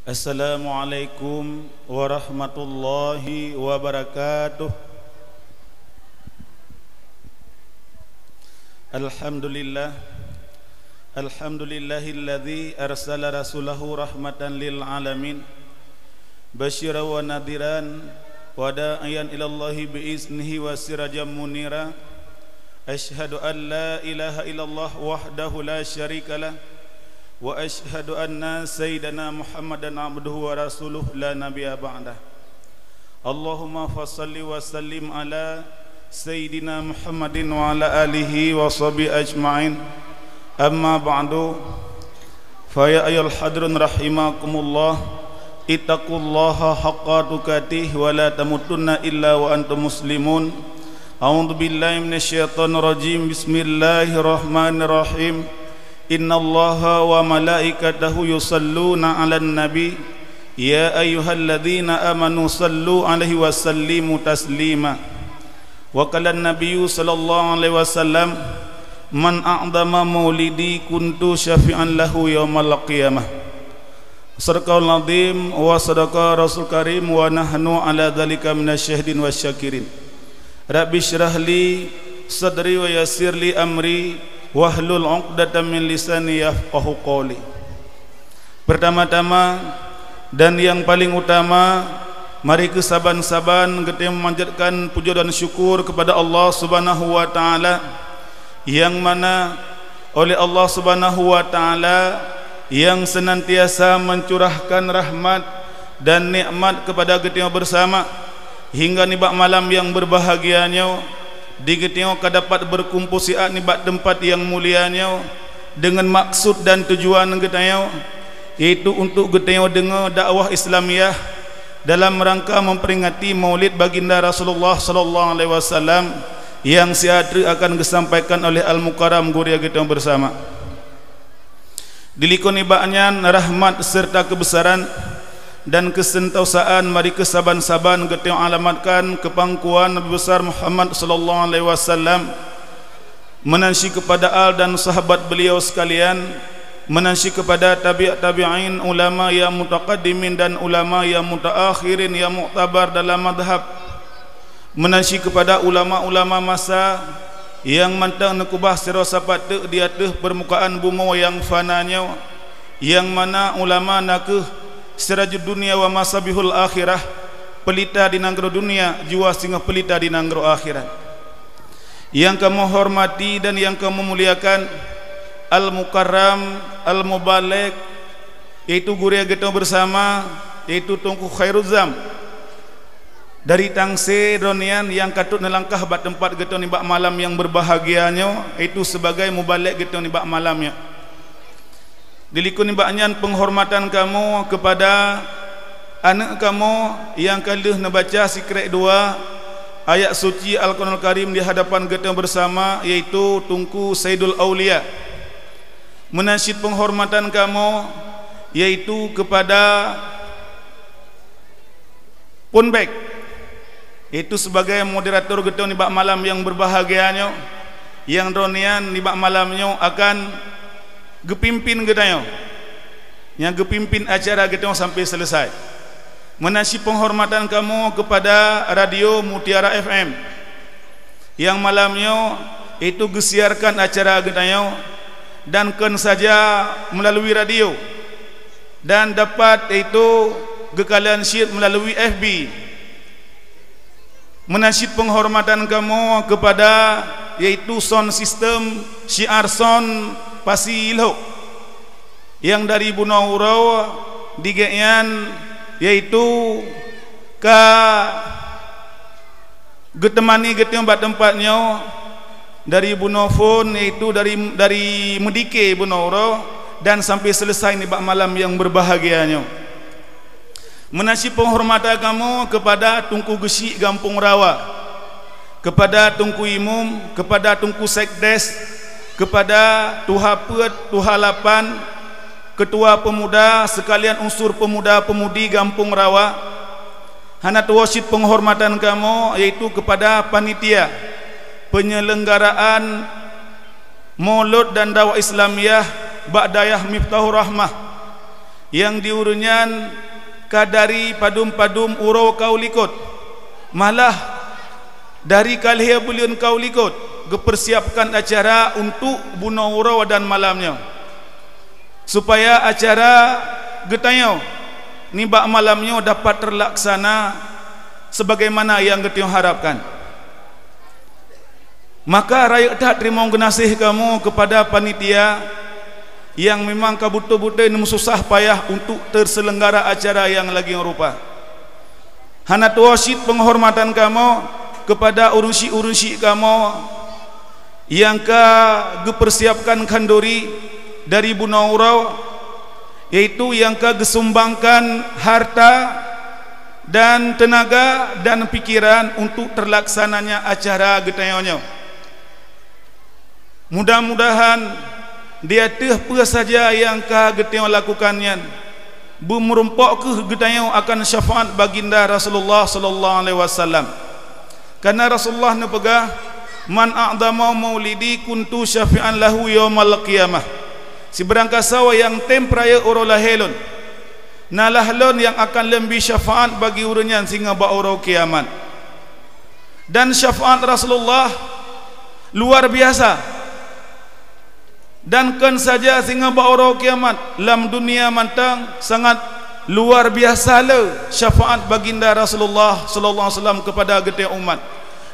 Assalamualaikum warahmatullahi wabarakatuh. Alhamdulillah, alhamdulillahilladzi arsala rasulahu rahmatan lil alamin, basyira wa nadiran wa da'iyan ilallahi biiznihi wa sirajan munira. Ashhadu an la ilaha illallah wahdahu la syarikalah wa ashhadu anna sayyidana Muhammadan abduhu wa rasuluh la nabiyya ba'dah. Allahumma fassalli wa sallim ala sayyidina Muhammadin wa ala alihi wa sahbihi ajma'in. Amma ba'du, fa ya ayyuhal hadrun rahimakumullah, ittaqullaha haqqa tuqatih wa la tamutunna illa wa antum muslimun. A'udzu billahi minasyaitonir rajim. Bismillahirrahmanirrahim. Innallaha wa malaikatahu yusalluna 'alan nabi ya ayyuhalladzina amanu sallu 'alaihi wa sallimu taslima. Wa qala an-nabiyyu sallallahu alaihi wasallam, man a'dama maulidi kuntu syafi'an lahu yaumal qiyamah. Sadaqal azim wa sadaqa rasul karim wa nahnu 'ala dzalika minasyahidin wasyakirin. Rabbi syrah li sadri wa yassir li amri wahlul 'uqdatam min lisani yafqahu qawli. Pertama-tama dan yang paling utama, mari kesaban-saban kita memanjatkan puja dan syukur kepada Allah Subhanahu wa taala, yang mana oleh Allah Subhanahu wa taala yang senantiasa mencurahkan rahmat dan nikmat kepada kita bersama hingga nibak malam yang berbahagianya. Di kita dapat berkumpul siat nibat tempat yang mulianya dengan maksud dan tujuan kita, yaitu untuk kita dengar dakwah Islamiah dalam rangka memperingati Maulid baginda Rasulullah sallallahu alaihi wasallam yang siatra akan disampaikan oleh Al-Mukarram Guria kita bersama. Dilikun ibaknya rahmat serta kebesaran dan kesentausaan, mari kesaban-saban kita alamatkan kepangkuan Nabi besar Muhammad sallallahu alaihi wasallam, menansi kepada al dan sahabat beliau sekalian, menansi kepada tabi'in, ulama yang mutaqaddimin dan ulama yang mutaakhirin yang muktabar dalam madhab, menansi kepada ulama-ulama masa yang mantang nekubah sirasapat di atas permukaan bumi yang fananya, yang mana ulama nakeh serajud dunia wa masabihul akhirah, pelita di nanggro dunia jiwa singa pelita di nanggro akhirat. Yang kamu hormati dan yang kamu muliakan Al-Mukarram Al-Mubalig, yaitu guria kita bersama, yaitu Tunku Khairuzam dari Tangse Ronian yang katut nelangkah bat tempat kita nibak malam yang berbahagianya, itu sebagai mubalig kita nibak malamnya. Dilikuni baknyan penghormatan kamu kepada anak kamu yang kalih membaca sikret 2 ayat suci Al-Quranul Karim di hadapan kita bersama, yaitu Tunku Sayyidul Aulia. Menasyid penghormatan kamu yaitu kepada Punbek, itu sebagai moderator kita nibak malam yang berbahagianya, yang ronian nibak malamnya akan gepimpin kita yang gepimpin acara kita sampai selesai. Menasih penghormatan kamu kepada Radio Mutiara FM yang malamnya itu gesiarkan acara kita dan kan saja melalui radio dan dapat itu gekalan syir melalui FB. Menasih penghormatan kamu kepada yaitu sound system syiar sound Pasilho yang dari Bunaurau digean, yaitu ka getemani geteng bat tempatnya dari Bunofon, yaitu dari Medike Bunaurau dan sampai selesai ni bak malam yang berbahagianya. Menasih penghormatan kamu kepada Tunku Gesi Gampung Rawa, kepada Tunku Imum, kepada Tunku Sekdes, kepada Tuhapet, Tuhalapan, Ketua Pemuda sekalian unsur pemuda-pemudi Gampung Rawa. Hanat wasit penghormatan kamu yaitu kepada panitia penyelenggaraan Maulud dan dakwah Islamiyah Ba'dayah Miftahur Rahmah yang diurunyan kadari padum-padum urau kau likut, malah dari kalihya bulian kau likut gepersiapkan acara untuk bunuh urau dan malamnya, supaya acara getayo nibak malamnya dapat terlaksana sebagaimana yang getayo harapkan. Maka rakyat tak terima genasih kamu kepada panitia yang memang kabuto-buto susah payah untuk terselenggara acara yang lagi rupa. Hana tuasid penghormatan kamu kepada urunsi-urunsi kamu yang gepersiapkan kandori dari bunaurau, yaitu yang gesumbangkan harta dan tenaga dan pikiran untuk terlaksananya acara getayonyo. Mudah-mudahan dia apa saja yang getayong lakukannya merumpok ke getayong akan syafaat baginda Rasulullah sallallahu alaihi wasallam. Karena Rasulullah nepegah, man a'dama maulidi kuntu syafi'an lahu yaumal qiyamah. Si berangkasawa yang tempraya orolah helon nalahlon yang akan lebih syafaat bagi urunyan sehingga ba'urau kiamat. Dan syafaat Rasulullah luar biasa, dan kan saja sehingga ba'urau kiamat dalam dunia mantang sangat luar biasa le syafaat baginda Rasulullah sallallahu alaihi wasallam kepada getiap umat.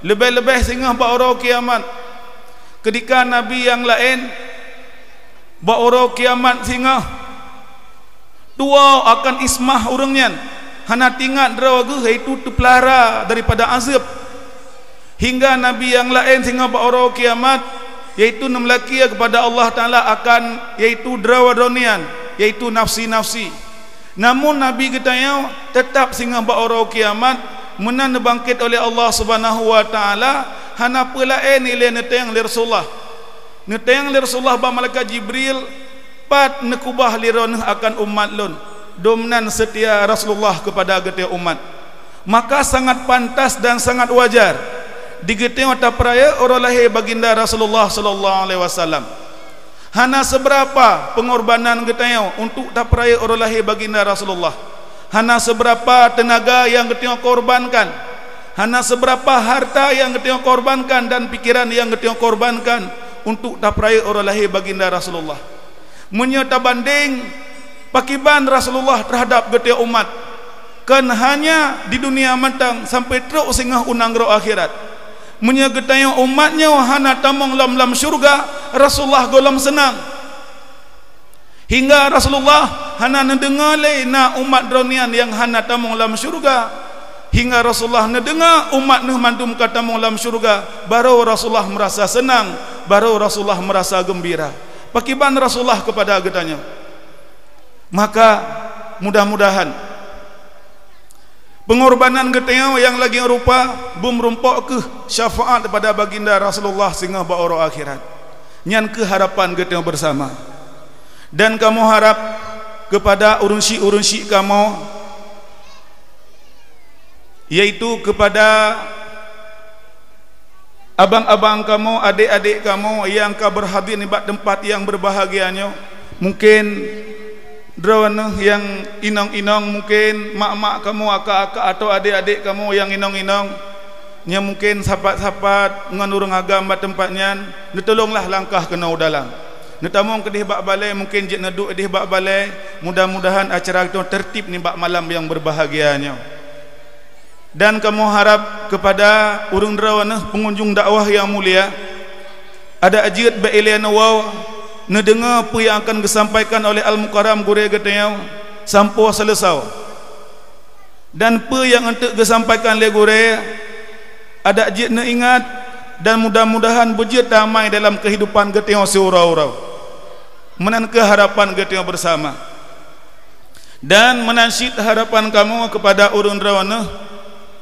Lebih-lebih sehingga ba'urau kiamat ketika nabi yang lain ba'urau kiamat sehingga tua akan ismah urangnya, hana tinggal derawagu iaitu terpelara daripada azab. Hingga nabi yang lain sehingga ba'urau kiamat yaitu nemlaki kepada Allah Ta'ala akan yaitu derawadonian, yaitu nafsi-nafsi. Namun nabi kita yang tetap sehingga ba'urau kiamat menan bangkit oleh Allah Subhanahu wa Ta'ala hana pelain ilai netayang li Rasulullah. Netayang li Rasulullah ba malaikat Jibril pat nekubah liron akan umat lun domnan setia Rasulullah kepada getiap umat. Maka sangat pantas dan sangat wajar di getiap tapraya orang lahir baginda Rasulullah sallallahu alaihi wasallam. Hana seberapa pengorbanan getiap untuk tapraya orang lahir baginda Rasulullah, hana seberapa tenaga yang getiap korbankan, hana seberapa harta yang getiap korbankan dan pikiran yang getiap korbankan untuk tapraya orang lahir baginda Rasulullah. Menyata banding pakiban Rasulullah terhadap getiap umat kan hanya di dunia mantang sampai teruk sehingga unang roh akhirat. Menyegetayo umatnya hana tamong lam syurga, Rasulullah golam senang. Hingga Rasulullah hana mendengar na umat dronian yang hana tamong lam syurga. Hingga Rasulullah mendengar umat nuh mandum katamong lam syurga, baru Rasulullah merasa senang, baru Rasulullah merasa gembira. Pakiban Rasulullah kepada getanya. Maka mudah-mudahan pengorbanan getayau yang lagi rupa merumpok ke syafaat kepada baginda Rasulullah sehingga ba'urau akhirat. Nyan ke harapan getayau bersama. Dan kamu harap kepada urunsi-urunsi kamu, yaitu kepada abang-abang kamu, adik-adik kamu yang berhadir di tempat yang berbahagianya. Mungkin drawana yang inong-inong, mungkin mak-mak kamu, akak-akak atau adik-adik kamu yang inong-inong nya mungkin sahabat-sahabat nganurung agama tempatnya, netolonglah langkah kena dalam netamong kedih bak balai, mungkin jek neduk edih bak balai. Mudah-mudahan acara itu tertib ni bak malam yang berbahagianya. Dan kamu harap kepada urung drawana pengunjung dakwah yang mulia, ada ajit ba eliana waw nedengar apa yang akan disampaikan oleh Al-Mukarram Gure Getayau sampai selesai. Dan apa yang untuk disampaikan oleh Gure ada ajit na ingat, dan mudah-mudahan bejit damai dalam kehidupan Getayau seurau-urau. Menan ke harapan Getayau bersama. Dan menansyid harapan kamu kepada urun drawana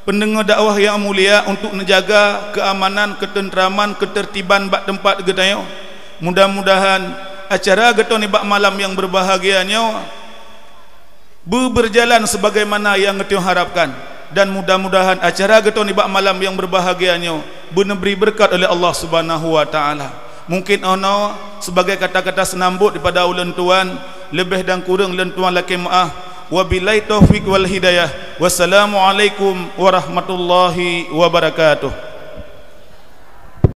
pendengar dakwah yang mulia untuk menjaga keamanan, ketentraman, ketertiban bak tempat Getayau. Mudah-mudahan acara getoni bak malam yang berbahagianya berjalan sebagaimana yang getoni harapkan. Dan mudah-mudahan acara getoni bak malam yang berbahagianya diberi berkat oleh Allah Subhanahu wa Ta'ala. Mungkin ono sebagai kata-kata senambut daripada ulun tuan, lebih dan kurang lentuan laki maaf. Wabillahi taufiq wal hidayah. Wassalamualaikum warahmatullahi wabarakatuh.